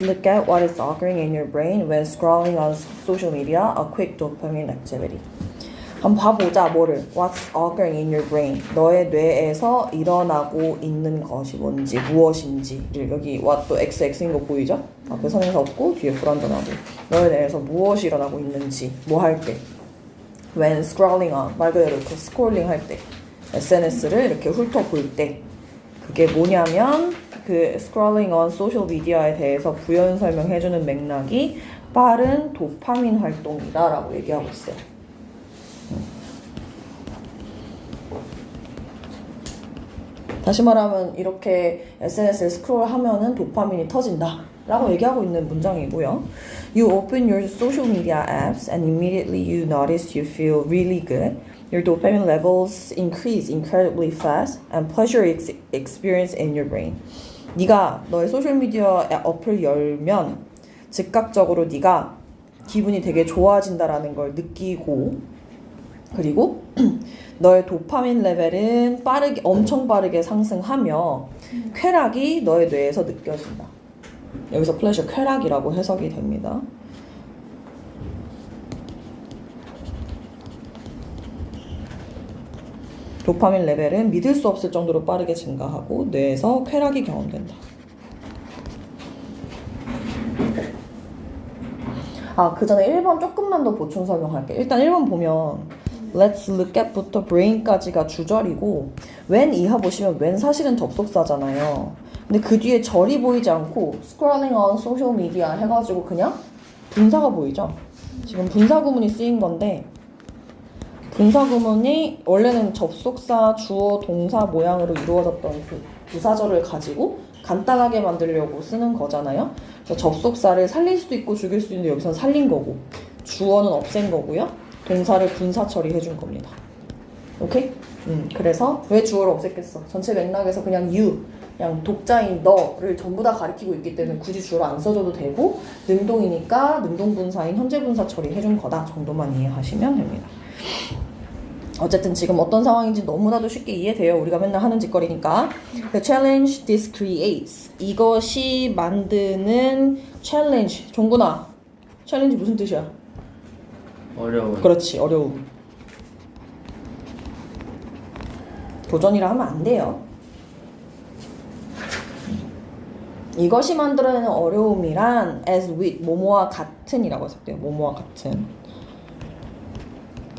Look at what is occurring in your brain when scrolling on social media, a quick dopamine activity. 한번 봐보자, 뭐를. What's occurring in your brain. 너의 뇌에서 일어나고 있는 것이 뭔지, 무엇인지를 여기 what 또 XX인 거 보이죠? 앞에 선행사 없고 뒤에 불완전하고. 너의 뇌에서 무엇이 일어나고 있는지, 뭐 할 때. When scrolling on, 말 그대로 이렇게 스크롤링 할 때. SNS를 이렇게 훑어볼 때. 그게 뭐냐면 그 scrolling on social media에 대해서 부연 설명해주는 맥락이 빠른 도파민 활동이다 라고 얘기하고 있어요. 다시 말하면 이렇게 SNS를 스크롤하면은 도파민이 터진다 라고 얘기하고 있는 문장이고요. You open your social media apps and immediately you notice you feel really good. Your dopamine levels increase incredibly fast and pleasure is experienced in your brain. 네가 너의 소셜미디어 어플 열면 즉각적으로 네가 기분이 되게 좋아진다라는 걸 느끼고 그리고 너의 도파민 레벨은 엄청 빠르게 상승하며 쾌락이 너의 뇌에서 느껴진다. 여기서 pleasure 쾌락이라고 해석이 됩니다. 도파민 레벨은 믿을 수 없을 정도로 빠르게 증가하고 뇌에서 쾌락이 경험된다. 그 전에 1번 조금만 더 보충 설명할게. 일단 1번 보면 Let's look at 부터 brain까지가 주절이고 when 이하 보시면 when 사실은 접속사잖아요. 근데 그 뒤에 절이 보이지 않고 scrolling on social media 해가지고 그냥 분사가 보이죠? 지금 분사 구문이 쓰인 건데 분사 구문이 원래는 접속사, 주어, 동사 모양으로 이루어졌던 그 부사절을 가지고 간단하게 만들려고 쓰는 거잖아요. 그래서 접속사를 살릴 수도 있고 죽일 수도 있는데 여기서는 살린 거고 주어는 없앤 거고요. 동사를 분사 처리해준 겁니다. 오케이? 그래서 왜 주어를 없앴겠어? 전체 맥락에서 그냥 you, 그냥 독자인 너를 전부 다 가리키고 있기 때문에 굳이 주어를 안 써줘도 되고 능동이니까 능동분사인 현재분사 처리해준 거다 정도만 이해하시면 됩니다. 어쨌든 지금 어떤 상황인지 너무나도 쉽게 이해돼요. 우리가 맨날 하는 짓거리니까. The challenge this creates. 이것이 만드는 challenge. 종구나. challenge 무슨 뜻이야? 어려운. 그렇지, 어려움. 도전이라 하면 안 돼요. 이것이 만들어내는 어려움이란 as with, 뭐뭐와 같은이라고 해석돼요. 뭐뭐와 같은.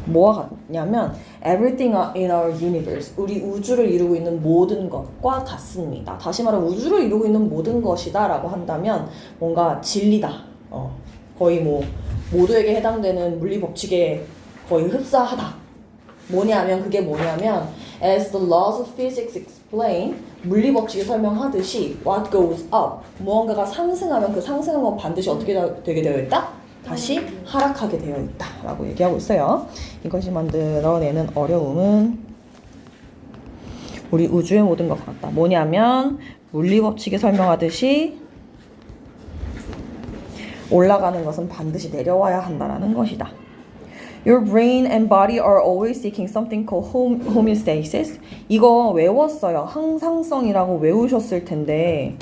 뭐가 같냐면 everything in our universe, 우리 우주를 이루고 있는 모든 것과 같습니다. 다시 말해 우주를 이루고 있는 모든 것이다 라고 한다면 뭔가 진리다. 거의 뭐 모두에게 해당되는 물리 법칙에 거의 흡사하다. 그게 뭐냐면 as the laws of physics explain, 물리 법칙이 설명하듯이 what goes up, 무언가가 상승하면 그 상승한 건 반드시 어떻게 되게 되어 있다? 다시 하락하게 되어 있다 라고 얘기하고 있어요. 이것이 만들어내는 어려움은 우리 우주의 모든 것 같다. 뭐냐면 물리법칙이 설명하듯이 올라가는 것은 반드시 내려와야 한다는 것이다. Your brain and body are always seeking something called homeostasis. 이거 외웠어요. 항상성이라고 외우셨을 텐데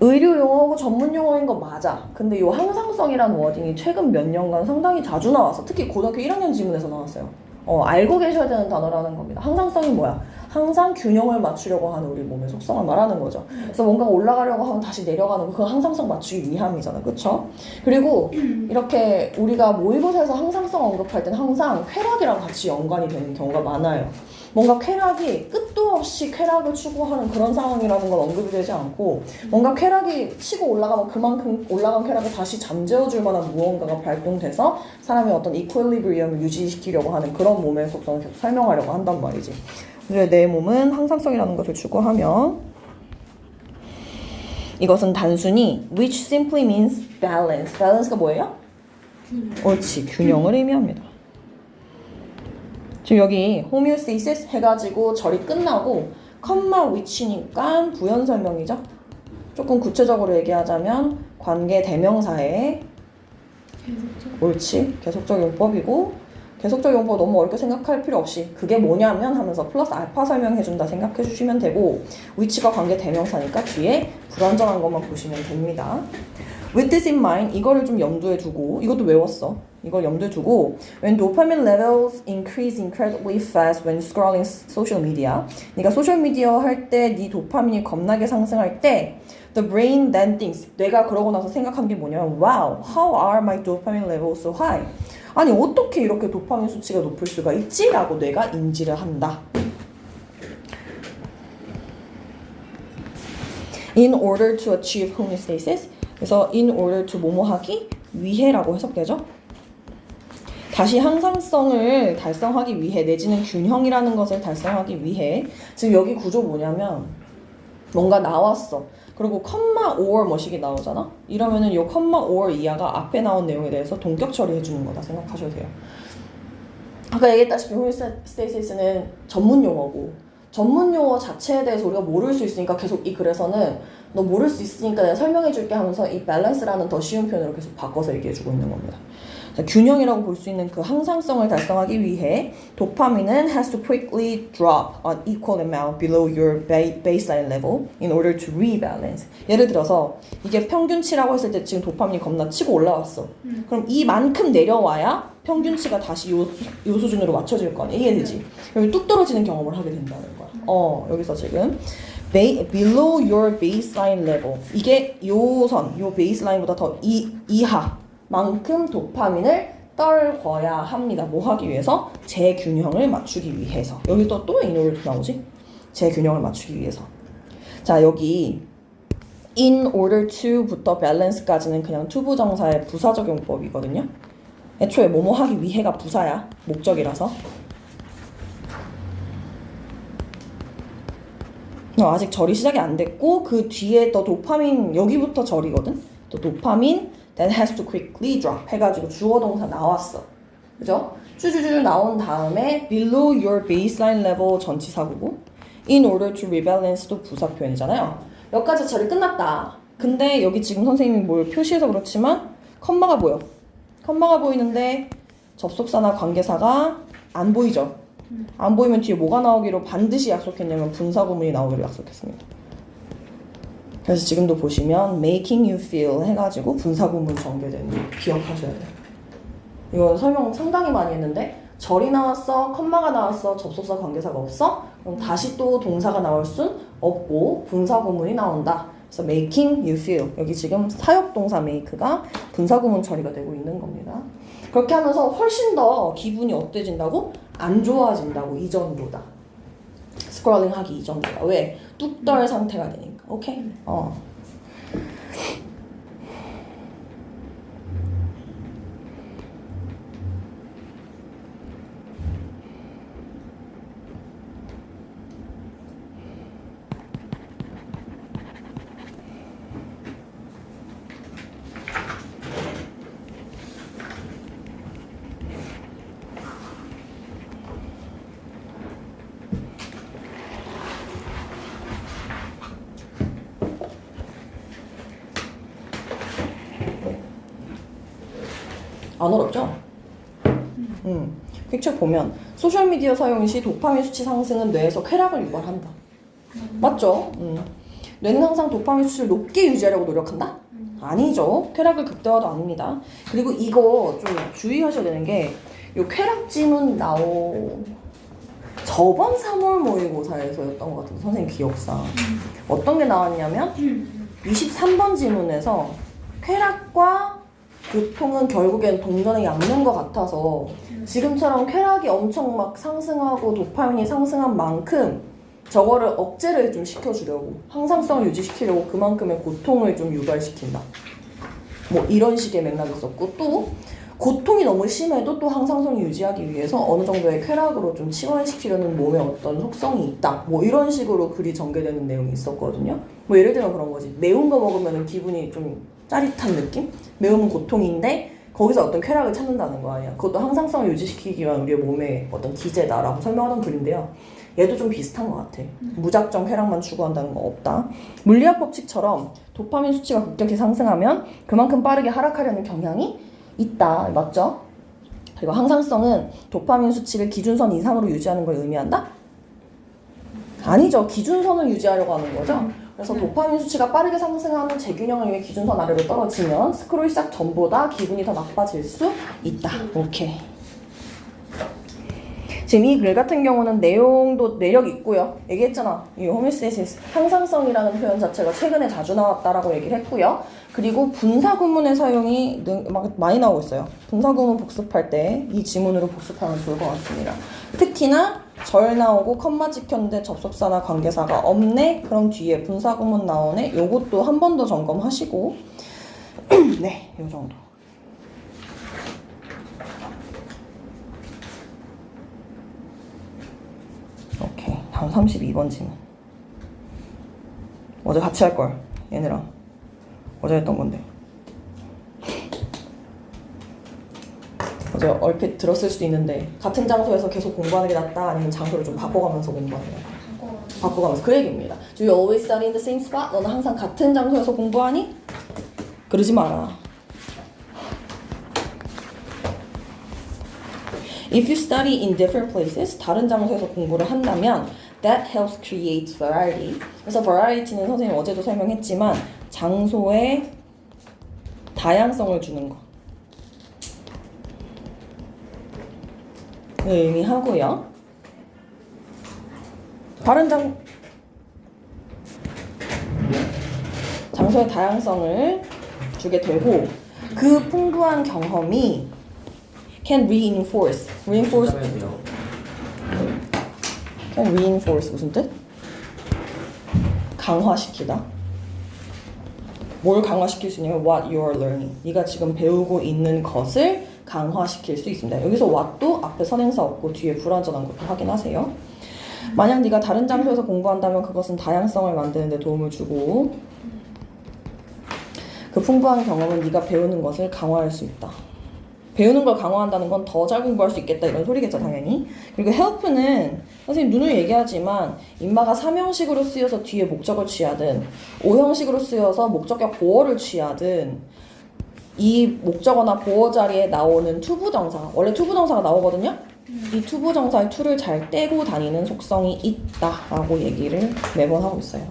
의료 용어고 전문 용어인 거 맞아. 근데 이 항상성이라는 워딩이 최근 몇 년간 상당히 자주 나왔어. 특히 고등학교 1학년 지문에서 나왔어요. 알고 계셔야 되는 단어라는 겁니다. 항상성이 뭐야? 항상 균형을 맞추려고 하는 우리 몸의 속성을 말하는 거죠. 그래서 뭔가 올라가려고 하면 다시 내려가는 거, 그 항상성 맞추기 위함이잖아. 그쵸? 그리고 이렇게 우리가 모의고사에서 항상성 언급할 땐 항상 쾌락이랑 같이 연관이 되는 경우가 많아요. 뭔가 쾌락이 끝도 없이 쾌락을 추구하는 그런 상황이라는 건 언급이 되지 않고 뭔가 쾌락이 치고 올라가면 그만큼 올라간 쾌락을 다시 잠재워줄 만한 무언가가 발동돼서 사람의 어떤 이퀄리브리엄을 유지시키려고 하는 그런 몸의 속성을 계속 설명하려고 한단 말이지. 그래서 내 몸은 항상성이라는 것을 추구하며 이것은 단순히 which simply means balance. balance가 뭐예요? 옳지, 균형을 의미합니다. 지금 여기 homeostasis 해가지고 절이 끝나고 컴마 which니까 부연 설명이죠. 조금 구체적으로 얘기하자면 관계 대명사의 옳지, 계속적 용법이고 계속적 용법 너무 어렵게 생각할 필요 없이 그게 뭐냐면 하면서 플러스 알파 설명해준다 생각해 주시면 되고 which가 관계 대명사니까 뒤에 불완전한 것만 보시면 됩니다. With this in mind, 이거를 좀 염두에 두고 이것도 외웠어. 이걸 염두에 두고 When dopamine levels increase incredibly fast when scrolling social media 네가 소셜미디어 할 때 네 도파민이 겁나게 상승할 때 The brain then thinks 뇌가 그러고 나서 생각하는 게 뭐냐면 Wow, how are my dopamine levels so high? 아니 어떻게 이렇게 도파민 수치가 높을 수가 있지? 라고 뇌가 인지를 한다. In order to achieve homeostasis 그래서 in order to 뭐뭐 하기 위해라고 해석되죠. 다시 항상성을 달성하기 위해 내지는 균형이라는 것을 달성하기 위해 지금 여기 구조 뭐냐면 뭔가 나왔어. 그리고 컴마 or 뭐식이 나오잖아. 이러면은 요 컴마 or 이하가 앞에 나온 내용에 대해서 동격 처리해 주는 거다 생각하셔도 돼요. 아까 얘기했다시피 호메오스테이시스는 전문 용어고 전문 용어 자체에 대해서 우리가 모를 수 있으니까 계속 이 글에서는 너 모를 수 있으니까 내가 설명해 줄게 하면서 이 밸런스라는 더 쉬운 표현으로 계속 바꿔서 얘기해 주고 있는 겁니다. 균형이라고 볼 수 있는 그 항상성을 달성하기 위해 도파민은 has to quickly drop an equal amount below your baseline level in order to rebalance. 예를 들어서 이게 평균치라고 했을 때 지금 도파민이 겁나 치고 올라왔어. 그럼 이만큼 내려와야 평균치가 다시 요 수준으로 맞춰질 거 아니야. 이해되지? 여기 뚝 떨어지는 경험을 하게 된다는 거야. 여기서 지금 below your baseline level 이게 요 선, 요 베이스라인보다 더 이하 만큼 도파민을 떨궈야 합니다. 뭐 하기 위해서? 재균형을 맞추기 위해서. 여기 또 in order to 나오지? 재균형을 맞추기 위해서. 자, 여기 in order to부터 balance까지는 그냥 투부정사의 부사적 용법이거든요. 애초에 뭐뭐 하기 위해가 부사야. 목적이라서. 아직 절이 시작이 안 됐고 그 뒤에 또 도파민 여기부터 절이거든. 또 도파민 that has to quickly drop 해가지고 주어 동사 나왔어. 그죠? 쭈쭈쭈 나온 다음에 below your baseline level 전치사구고 in order to rebalance도 부사 표현이잖아요. 여기까지 절이 끝났다. 근데 여기 지금 선생님이 뭘 표시해서 그렇지만 컴마가 보여. 컴마가 보이는데 접속사나 관계사가 안 보이죠. 안 보이면 뒤에 뭐가 나오기로 반드시 약속했냐면 분사구문이 나오기로 약속했습니다. 그래서 지금도 보시면 making you feel 해가지고 분사구문 전개되는 거 기억하셔야 돼요. 이거 설명 상당히 많이 했는데 절이 나왔어, 컴마가 나왔어, 접속사 관계사가 없어? 그럼 다시 또 동사가 나올 순 없고 분사구문이 나온다. 그래서 making you feel 여기 지금 사역동사 make가 분사구문 처리가 되고 있는 겁니다. 그렇게 하면서 훨씬 더 기분이 어때진다고? 안 좋아진다고 이전보다. 스크롤링 하기 이전보다. 왜? 뚝떨 상태가 되니까. 오케이? 안 어렵죠? 픽처 보면 소셜미디어 사용 시 도파민 수치 상승은 뇌에서 쾌락을 유발한다. 맞죠? 뇌는 항상 도파민 수치를 높게 유지하려고 노력한다? 아니죠. 쾌락을 극대화도 아닙니다. 그리고 이거 좀 주의하셔야 되는 게 요 쾌락 지문 저번 3월 모의고사에서였던 것 같은데 선생님 기억상 어떤 게 나왔냐면 23번 지문에서 쾌락과 고통은 결국엔 동전에 엮는 것 같아서 지금처럼 쾌락이 엄청 막 상승하고 도파민이 상승한 만큼 저거를 억제를 좀 시켜주려고 항상성을 유지시키려고 그만큼의 고통을 좀 유발시킨다. 뭐 이런 식의 맥락이 있었고 또 고통이 너무 심해도 또 항상성을 유지하기 위해서 어느 정도의 쾌락으로 좀 치환시키려는 몸의 어떤 속성이 있다. 뭐 이런 식으로 글이 전개되는 내용이 있었거든요. 뭐 예를 들면 그런 거지. 매운 거 먹으면 기분이 좀 짜릿한 느낌? 매운 고통인데 거기서 어떤 쾌락을 찾는다는 거 아니야. 그것도 항상성을 유지시키기 위한 우리의 몸의 어떤 기제다라고 설명하던 글인데요. 얘도 좀 비슷한 것 같아. 무작정 쾌락만 추구한다는 거 없다. 물리학 법칙처럼 도파민 수치가 급격히 상승하면 그만큼 빠르게 하락하려는 경향이 있다. 맞죠? 그리고 항상성은 도파민 수치를 기준선 이상으로 유지하는 걸 의미한다? 아니죠. 기준선을 유지하려고 하는 거죠. 그래서 도파민 수치가 빠르게 상승하는 재균형을 위해 기준선 아래로 떨어지면 스크롤 시작 전보다 기분이 더 나빠질 수 있다. 오케이. 지금 이 글 같은 경우는 내용도 매력 있고요. 얘기했잖아. 이 호미오스테시스 항상성이라는 표현 자체가 최근에 자주 나왔다라고 얘기를 했고요. 그리고 분사구문의 사용이 많이 나오고 있어요. 분사구문 복습할 때 이 지문으로 복습하면 좋을 것 같습니다. 특히나 절 나오고 컴마 찍혔는데 접속사나 관계사가 없네? 그럼 뒤에 분사구문 나오네? 요것도 한 번 더 점검하시고 네, 요 정도. 오케이, 다음 32번 질문. 어제 같이 할걸, 얘네랑. 어제 했던 건데. 어제 얼핏 들었을 수도 있는데 같은 장소에서 계속 공부하는 게 낫다 아니면 장소를 좀 바꿔가면서 공부하는 게 낫다. 바꿔가면서 그 얘기입니다. Do you always study in the same spot? 너는 항상 같은 장소에서 공부하니? 그러지 마라. If you study in different places, 다른 장소에서 공부를 한다면 that helps create variety. 그래서 variety는 선생님 어제도 설명했지만 장소에 다양성을 주는 거. 의미하고요. 다른 장소의 다양성을 주게 되고 그 풍부한 경험이 can reinforce can reinforce 무슨 뜻? 강화시키다. 뭘 강화시킬 수 있냐면 what you are learning. 네가 지금 배우고 있는 것을 강화시킬 수 있습니다. 여기서 what도 앞에 선행사 없고 뒤에 불완전한 것도 확인하세요. 만약 네가 다른 장소에서 공부한다면 그것은 다양성을 만드는 데 도움을 주고 그 풍부한 경험은 네가 배우는 것을 강화할 수 있다. 배우는 걸 강화한다는 건 더 잘 공부할 수 있겠다 이런 소리겠죠, 당연히. 그리고 help는 선생님 눈을 얘기하지만 인마가 3형식으로 쓰여서 뒤에 목적을 취하든 5형식으로 쓰여서 목적격 보어를 취하든 이 목적어나 보어 자리에 나오는 투부정사, 원래 투부정사가 나오거든요. 이 투부정사의 투를 잘 떼고 다니는 속성이 있다라고 얘기를 매번 하고 있어요.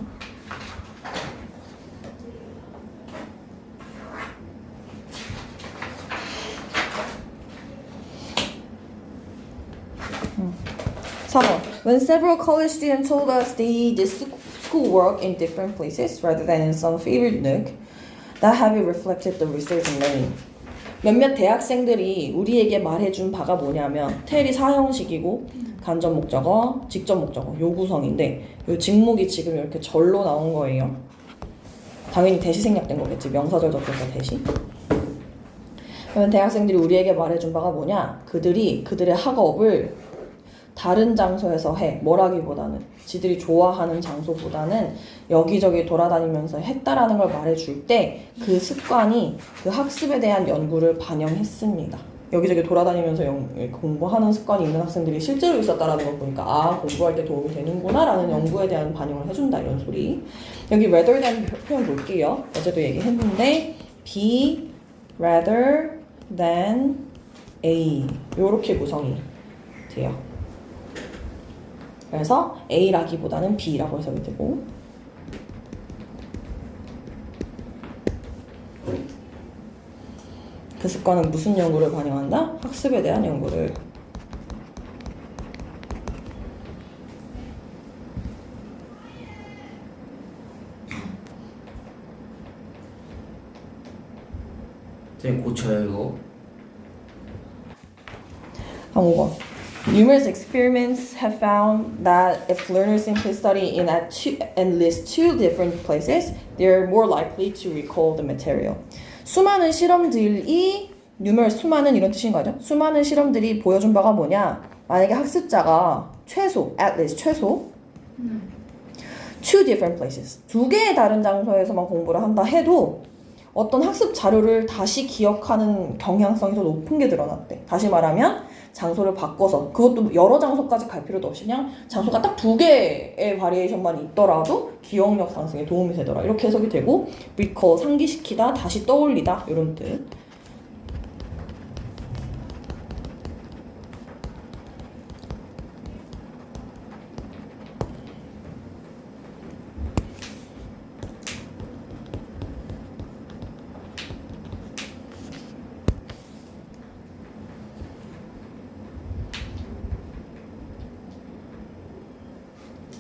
When several college students told us they did schoolwork in different places rather than in some favorite nook, that having reflected the research and learning. 몇몇 대학생들이 우리에게 말해준 바가 뭐냐면 텔이 4형식이고 간접 목적어, 직접 목적어 요 구성인데 요 직목이 지금 이렇게 절로 나온 거예요. 당연히 대시 생략된 거겠지. 명사절 접속사 대시. 그러면 대학생들이 우리에게 말해준 바가 뭐냐? 그들이 그들의 학업을 다른 장소에서 해. 뭐라기보다는 지들이 좋아하는 장소보다는 여기저기 돌아다니면서 했다라는 걸 말해줄 때 그 습관이 그 학습에 대한 연구를 반영했습니다. 여기저기 돌아다니면서 공부하는 습관이 있는 학생들이 실제로 있었다라는 걸 보니까 아, 공부할 때 도움이 되는구나 라는 연구에 대한 반영을 해준다 이런 소리. 여기 rather than 표현 볼게요. 어제도 얘기했는데 be rather than A 요렇게 구성이 돼요. 그래서 A라기보다는 B라고 해석이 되고 그 습관은 무슨 연구를 반영한다? 학습에 대한 연구를. 선생님 고쳐요 이거? 다음 5번. Numerous experiments have found that if learners simply study in at least two different places, they are more likely to recall the material. 수많은 실험들이 수많은 이런 뜻인 거죠. 수많은 실험들이 보여준 바가 뭐냐? 만약에 학습자가 최소 two different places, 두 개의 다른 장소에서만 공부를 한다 해도 어떤 학습 자료를 다시 기억하는 경향성이 더 높은 게 드러났대. 다시 말하면 장소를 바꿔서 그것도 여러 장소까지 갈 필요도 없이 그냥 장소가 딱 두 개의 바리에이션만 있더라도 기억력 상승에 도움이 되더라. 이렇게 해석이 되고 recall, 상기시키다, 다시 떠올리다 이런 뜻.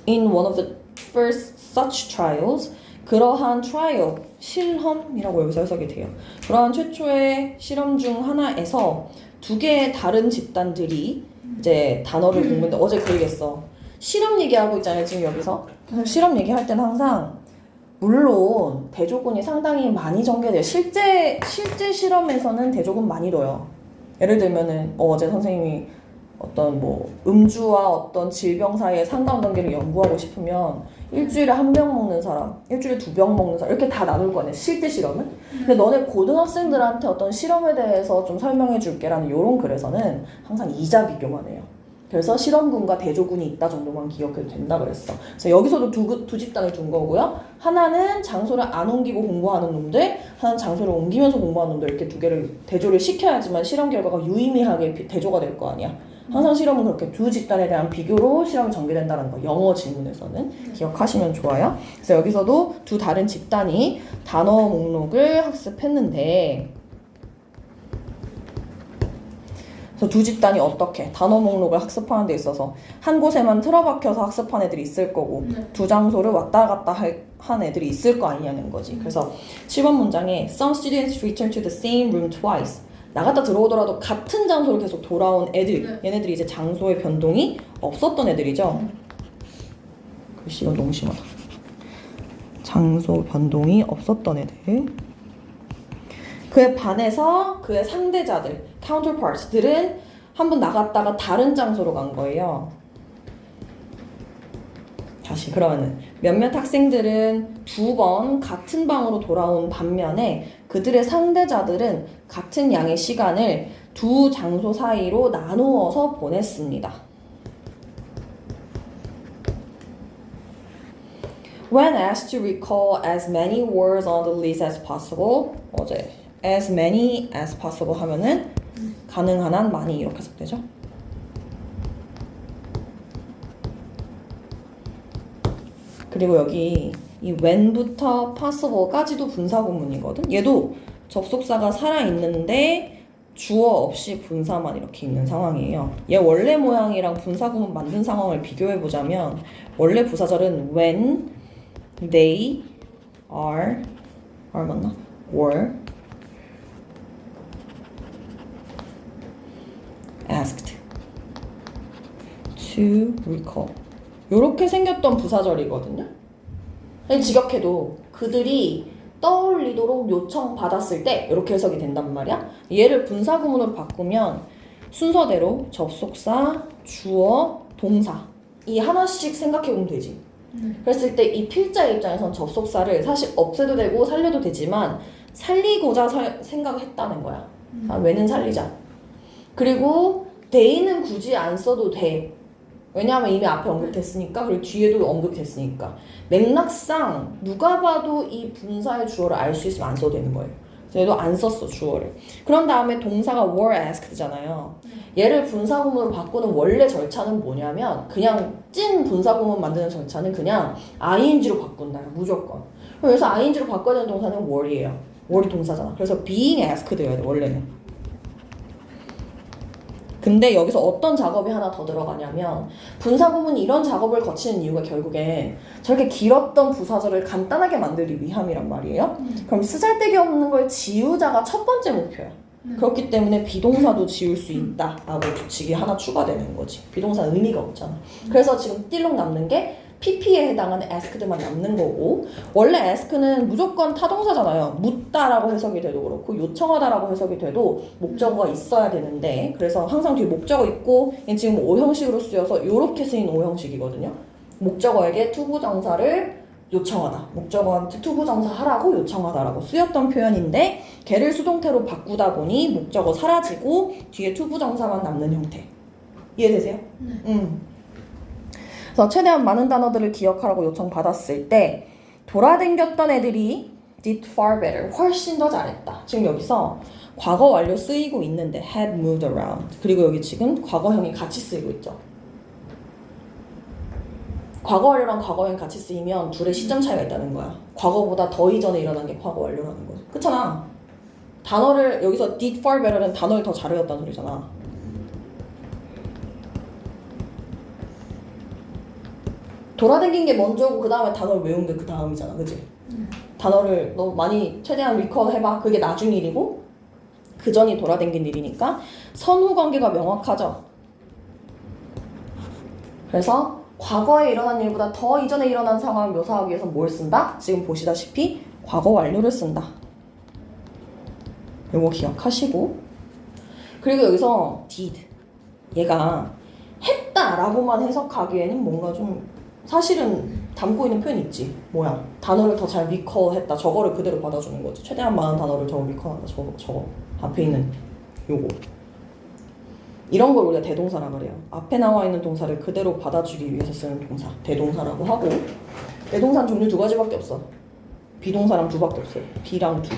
In one of the first such trials, 그러한 트라이얼, 실험이라고 여기서 해석이 돼요. 그러한 최초의 실험 중 하나에서 두 개의 다른 집단들이 이제 단어를 공부했는데 어제 그 얘기했어. 실험 얘기하고 있잖아요, 지금 여기서. 그래서 실험 얘기할 때는 항상 물론 대조군이 상당히 많이 전개돼요. 실제 실험에서는 대조군 많이 둬요. 예를 들면은 어제 선생님이 어떤 뭐 음주와 어떤 질병 사이의 상관관계를 연구하고 싶으면 일주일에 한 병 먹는 사람, 일주일에 두 병 먹는 사람 이렇게 다 나눌 거 아니야, 실제 실험은. 근데 너네 고등학생들한테 어떤 실험에 대해서 좀 설명해 줄게라는 이런 글에서는 항상 이자 비교만 해요. 그래서 실험군과 대조군이 있다 정도만 기억해도 된다 그랬어. 그래서 여기서도 두 집단을 둔 거고요. 하나는 장소를 안 옮기고 공부하는 놈들, 하나는 장소를 옮기면서 공부하는 놈들, 이렇게 두 개를 대조를 시켜야지만 실험 결과가 유의미하게 대조가 될 거 아니야. 항상 실험은 그렇게 두 집단에 대한 비교로 실험이 전개된다는 거, 영어 질문에서는 기억하시면 좋아요. 그래서 여기서도 두 다른 집단이 단어 목록을 학습했는데, 그래서 두 집단이 어떻게 단어 목록을 학습하는 데 있어서 한 곳에만 틀어박혀서 학습한 애들이 있을 거고 두 장소를 왔다 갔다 한 애들이 있을 거 아니냐는 거지. 그래서 7번 문장에 Some students return to the same room twice. 나갔다 들어오더라도 같은 장소로 계속 돌아온 애들, 얘네들이 이제 장소의 변동이 없었던 애들이죠. 글씨 이건 너무 심하다. 장소 변동이 없었던 애들. 그에 반해서 그의 상대자들, counterparts들은 한 번 나갔다가 다른 장소로 간 거예요. 다시 그러면은 몇몇 학생들은 두 번 같은 방으로 돌아온 반면에 그들의 상대자들은 같은 양의 시간을 두 장소 사이로 나누어서 보냈습니다. When asked to recall as many words on the list as possible, 어제 as many as possible 하면은 가능한 한 많이 이렇게 해석되죠. 그리고 여기 이 when부터 possible까지도 분사구문이거든. 얘도 접속사가 살아있는데 주어 없이 분사만 이렇게 있는 상황이에요. 얘 원래 모양이랑 분사구문 만든 상황을 비교해보자면 원래 부사절은 when, they, are 맞나? were asked to recall 요렇게 생겼던 부사절이거든요. 직역해도 그들이 떠올리도록 요청받았을 때 이렇게 해석이 된단 말이야. 얘를 분사구문으로 바꾸면 순서대로 접속사, 주어, 동사 이 하나씩 생각해보면 되지. 그랬을 때 이 필자의 입장에선 접속사를 사실 없애도 되고 살려도 되지만 살리고자 생각을 했다는 거야. 왜는 살리자. 그리고 they는 굳이 안 써도 돼. 왜냐하면 이미 앞에 언급됐으니까, 그리고 뒤에도 언급됐으니까. 맥락상 누가 봐도 이 분사의 주어를 알 수 있으면 안 써도 되는 거예요. 그래서 얘도 안 썼어, 주어를. 그런 다음에 동사가 were asked잖아요. 얘를 분사구문으로 바꾸는 원래 절차는 뭐냐면 그냥 찐 분사구문 만드는 절차는 그냥 ing로 바꾼다, 무조건. 그래서 ing로 바꿔야 되는 동사는 were이에요. were이 동사잖아. 그래서 being asked여야 돼, 원래는. 근데 여기서 어떤 작업이 하나 더 들어가냐면 분사구문이 이런 작업을 거치는 이유가 결국엔 저렇게 길었던 부사절을 간단하게 만들기 위함이란 말이에요. 그럼 쓰잘데기 없는 걸 지우자가 첫 번째 목표야. 그렇기 때문에 비동사도 지울 수 있다라고 규칙이 하나 추가되는 거지. 비동사는 의미가 없잖아. 그래서 지금 띨록 남는 게 PP에 해당하는 asked만 남는 거고, 원래 ask는 무조건 타동사잖아요. 묻다라고 해석이 돼도 그렇고 요청하다라고 해석이 돼도 목적어가 있어야 되는데, 그래서 항상 뒤에 목적어 있고 얘는 지금 오형식으로 쓰여서 이렇게 쓰인 오형식이거든요. 목적어에게 투부정사를 요청하다, 목적어한테 투부정사 하라고 요청하다라고 쓰였던 표현인데 걔를 수동태로 바꾸다 보니 목적어 사라지고 뒤에 투부정사만 남는 형태. 이해되세요? 네. 그래서 최대한 많은 단어들을 기억하라고 요청받았을 때 돌아댕겼던 애들이 did far better, 훨씬 더 잘했다. 지금 여기서 과거 완료 쓰이고 있는데 had moved around, 그리고 여기 지금 과거형이 같이 쓰이고 있죠. 과거 완료랑 과거형이 같이 쓰이면 둘의 시점 차이가 있다는 거야. 과거보다 더 이전에 일어난 게 과거 완료라는 거야. 그렇잖아. 단어를 여기서 did far better는 단어를 더 잘해왔다는 소리잖아. 돌아다닌 게 먼저고 그 다음에 단어를 외운 게 그 다음이잖아, 그치? 단어를 너 많이 최대한 리콜 해봐. 그게 나중 일이고 그 전이 돌아다닌 일이니까 선후 관계가 명확하죠. 그래서 과거에 일어난 일보다 더 이전에 일어난 상황을 묘사하기 위해서 뭘 쓴다? 지금 보시다시피 과거 완료를 쓴다. 요거 기억하시고, 그리고 여기서 did 얘가 했다라고만 해석하기에는 뭔가 좀 사실은 담고 있는 표현이 있지. 뭐야? 단어를 더 잘 리콜했다. 저거를 그대로 받아주는 거지. 최대한 많은 단어를 저거 리콜한다. 저거 앞에 있는 요거. 이런 걸 우리가 대동사라 그래요. 앞에 나와 있는 동사를 그대로 받아주기 위해서 쓰는 동사 대동사라고 하고, 대동사는 종류 두 가지밖에 없어. 비동사랑 두밖에 없어요. 비랑 두.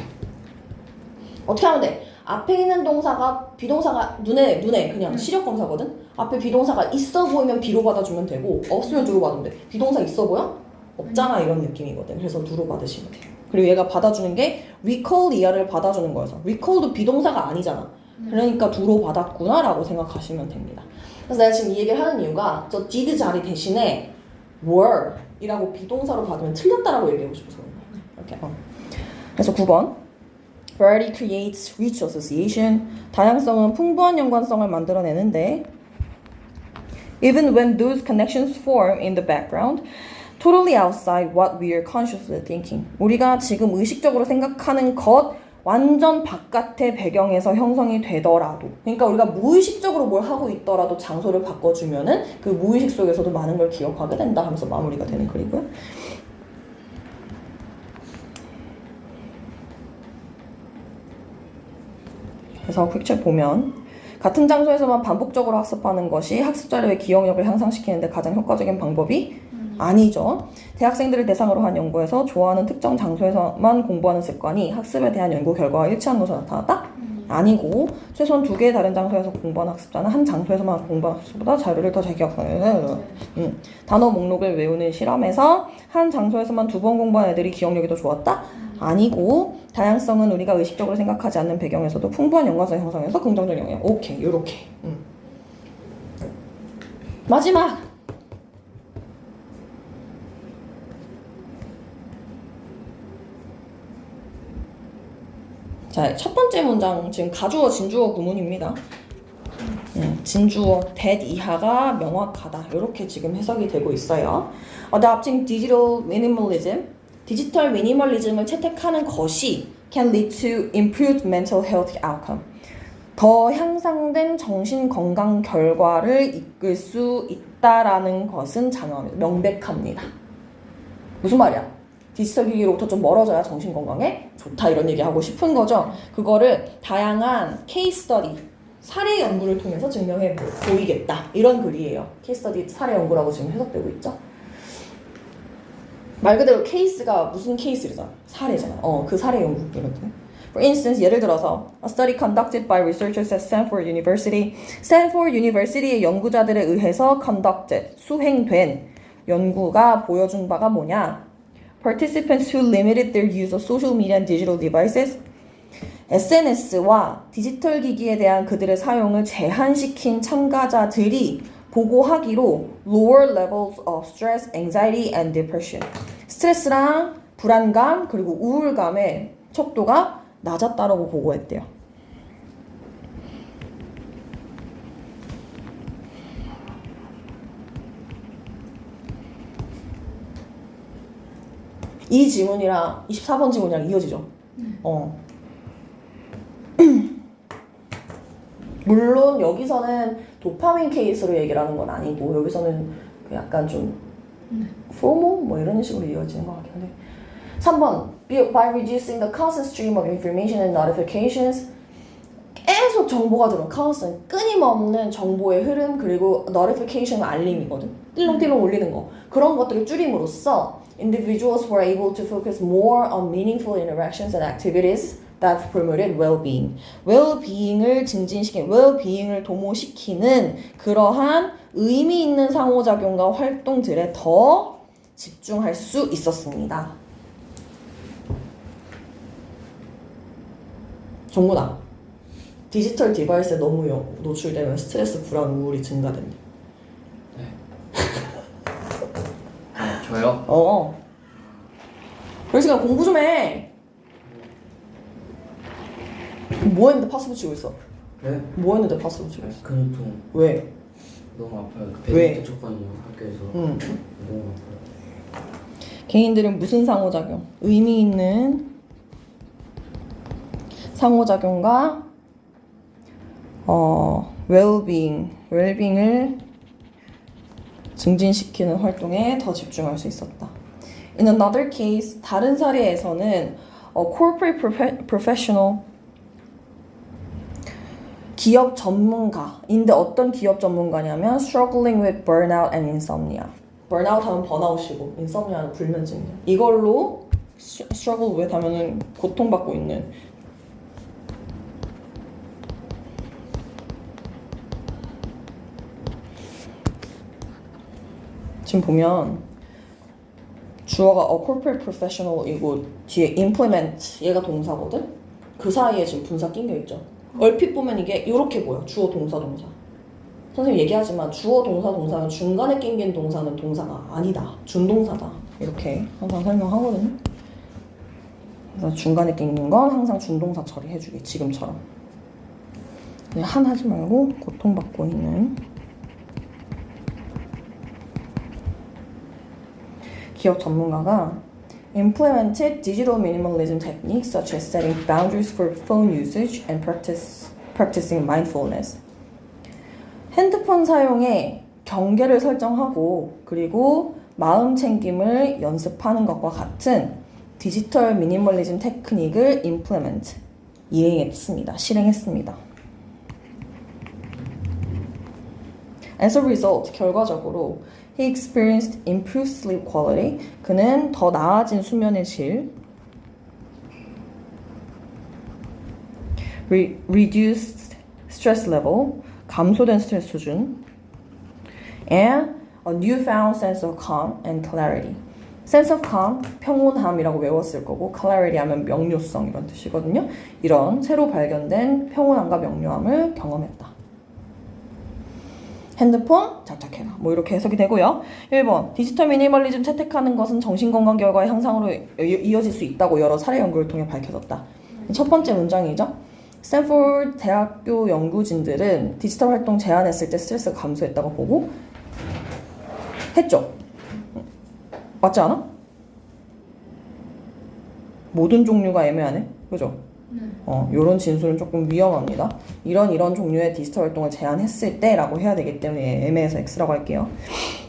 어떻게 하면 돼? 앞에 있는 동사가 비동사가 눈에 그냥 시력 검사거든. 앞에 비동사가 있어 보이면 비로 받아주면 되고 없으면 두로 받으면 돼. 비동사 있어 보여? 없잖아 이런 느낌이거든. 그래서 두로 받으시면 돼요. 그리고 얘가 받아주는 게 recall 이하를 받아주는 거여서 recall도 비동사가 아니잖아. 그러니까 두로 받았구나 라고 생각하시면 됩니다. 그래서 내가 지금 이 얘기를 하는 이유가 저 did 자리 대신에 were 이라고 비동사로 받으면 틀렸다라고 얘기하고 싶어서 그런 거야. 이렇게. 그래서 9번 Variety creates rich association. 다양성은 풍부한 연관성을 만들어내는데 even when those connections form in the background, totally outside what we are consciously thinking. 우리가 지금 의식적으로 생각하는 것 완전 바깥의 배경에서 형성이 되더라도, 그러니까 우리가 무의식적으로 뭘 하고 있더라도 장소를 바꿔주면은 그 무의식 속에서도 많은 걸 기억하게 된다 하면서 마무리가 되는 글이고요. 그래서 퀵책 보면 같은 장소에서만 반복적으로 학습하는 것이 학습 자료의 기억력을 향상시키는데 가장 효과적인 방법이 아니죠. 대학생들을 대상으로 한 연구에서 좋아하는 특정 장소에서만 공부하는 습관이 학습에 대한 연구 결과와 일치한 것으로 나타났다? 아니고 최소한 2개의 다른 장소에서 공부하는 학습자는 한 장소에서만 공부하는 학습보다 자료를 더 잘 기억하는 단어 목록을 외우는 실험에서 한 장소에서만 2번 공부한 애들이 기억력이 더 좋았다? 아니고 다양성은 우리가 의식적으로 생각하지 않는 배경에서도 풍부한 연관성 형성에서 긍정적 영향. 오케이, 요렇게. 마지막! 자, 첫 번째 문장 지금 가주어, 진주어 구문입니다. 진주어 that 이하가 명확하다. 이렇게 지금 해석이 되고 있어요. Adopting digital minimalism, 디지털 미니멀리즘을 채택하는 것이 can lead to improved mental health outcome. 더 향상된 정신 건강 결과를 이끌 수 있다라는 것은 명백합니다. 무슨 말이야? 디지털 기기로부터 좀 멀어져야 정신 건강에 좋다 이런 얘기 하고 싶은 거죠. 그거를 다양한 케이스 스터디, 사례 연구를 통해서 증명해 보이겠다 이런 글이에요. 케이스 스터디 사례 연구라고 지금 해석되고 있죠. 말 그대로 케이스가 무슨 케이스잖아. 사례잖아. 그 사례 연구이거든요. For instance, 예를 들어서 a study conducted by researchers at Stanford University. 스탠포드 유니버시티의 연구자들에 의해서 conducted, 수행된 연구가 보여준 바가 뭐냐? Participants who limited their use of social media and digital devices. SNS와 디지털 기기에 대한 그들의 사용을 제한시킨 참가자들이 보고하기로 lower levels of stress, anxiety, and depression. 스트레스랑 불안감 그리고 우울감의 척도가 낮았다라고 보고했대요. 이 지문이랑 24번 지문이랑 이어지죠. 물론 여기서는 도파민 케이스로 얘기를 하는 건 아니고 여기서는 그 약간 좀 FOMO 뭐 이런 식으로 이어지는 것 같긴 한데 3번 By reducing the constant stream of information and notifications. 계속 정보가 들어온 constant, 끊임없는 정보의 흐름 그리고 notification 알림이거든. 띠롱띠롱 울리는 거. 그런 것들을 줄임으로써 individuals were able to focus more on meaningful interactions and activities that promoted well-being. well-being을 증진시키는, well-being을 도모시키는 그러한 의미 있는 상호작용과 활동들에 더 집중할 수 있었습니다. 정문아, 디지털 디바이스에 너무 노출되면 스트레스, 불안, 우울이 증가된다. 네. 저요? 그럴 시간 공부 좀 해. 뭐 했는데 파스 붙이고 있어? 네? 뭐 했는데 파스 붙이고 있어? 근육통 왜? 너무 아파요. 왜? 배드민턴 쳤거든요 학교에서. 응. 너무 아파요. 개인들은 무슨 상호작용? 의미 있는 상호작용과 웰빙을 증진시키는 활동에 더 집중할 수 있었다. In another case, 다른 사례에서는 corporate professional 기업 전문가인데 어떤 기업 전문가냐면 struggling with burnout and insomnia. burnout 하면 번아웃이고 insomnia는 불면증이야. 이걸로 struggle with 하면은 고통받고 있는 지금 보면 주어가 a corporate professional이고 뒤에 implement 얘가 동사거든? 그 사이에 지금 분사 낑겨 있죠. 얼핏 보면 이게 이렇게 보여. 주어 동사 동사. 선생님 얘기하지만 주어 동사 동사는 중간에 낑긴 동사는 동사가 아니다. 준동사다. 이렇게 항상 설명하거든요. 그래서 중간에 낑긴 건 항상 준동사 처리해주기. 지금처럼. 그냥 한 하지 말고 고통받고 있는 기업 전문가가 implemented digital minimalism techniques such as setting boundaries for phone usage and practicing mindfulness. 핸드폰 사용에 경계를 설정하고 그리고 마음 챙김을 연습하는 것과 같은 디지털 미니멀리즘 테크닉을 implement, 실행했습니다. As a result, 결과적으로 he experienced improved sleep quality. 그는 더 나아진 수면의 질, reduced stress level, 감소된 스트레스 수준, and a newfound sense of calm and clarity. sense of calm, 평온함이라고 외웠을 거고 clarity 하면 명료성 이런 뜻이거든요. 이런 새로 발견된 평온함과 명료함을 경험했다. 핸드폰 장착해라. 뭐 이렇게 해석이 되고요. 1번 디지털 미니멀리즘 채택하는 것은 정신건강 결과의 향상으로 이어질 수 있다고 여러 사례 연구를 통해 밝혀졌다. 첫 번째 문장이죠. 스탠포드 대학교 연구진들은 디지털 활동 제한했을 때 스트레스가 감소했다고 보고 했죠. 맞지 않아? 모든 종류가 애매하네. 그죠? 요런 진술은 조금 위험합니다. 이런 종류의 디지털 활동을 제한했을 때라고 해야 되기 때문에 애매해서 X라고 할게요.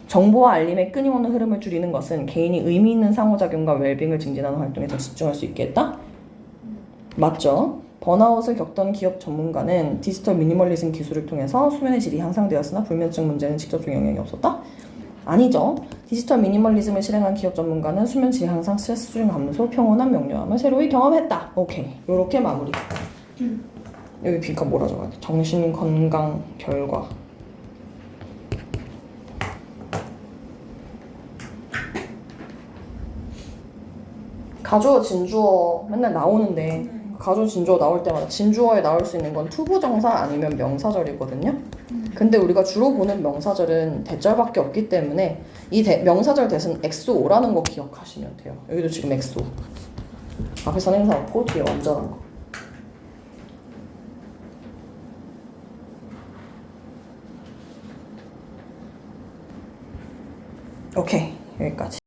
정보와 알림의 끊임없는 흐름을 줄이는 것은 개인이 의미 있는 상호작용과 웰빙을 증진하는 활동에 더 집중할 수 있게 했다? 맞죠? 번아웃을 겪던 기업 전문가는 디지털 미니멀리즘 기술을 통해서 수면의 질이 향상되었으나 불면증 문제는 직접적 영향이 없었다? 아니죠. 디지털 미니멀리즘을 실행한 기업 전문가는 수면 질 향상, 스트레스 수준 감소, 평온한 명료함을 새로이 경험했다. 오케이. 요렇게 마무리. 여기 빈칸 뭐라 적어야 돼? 정신 건강 결과. 가주어, 진주어 맨날 나오는데 가주어, 진주어 나올 때마다 진주어에 나올 수 있는 건 투부정사 아니면 명사절이거든요. 근데 우리가 주로 보는 명사절은 대절밖에 없기 때문에 이 명사절 대신 XO라는 거 기억하시면 돼요. 여기도 지금 XO. 앞에 선행사 없고 뒤에 완전한 거. 오케이. 여기까지.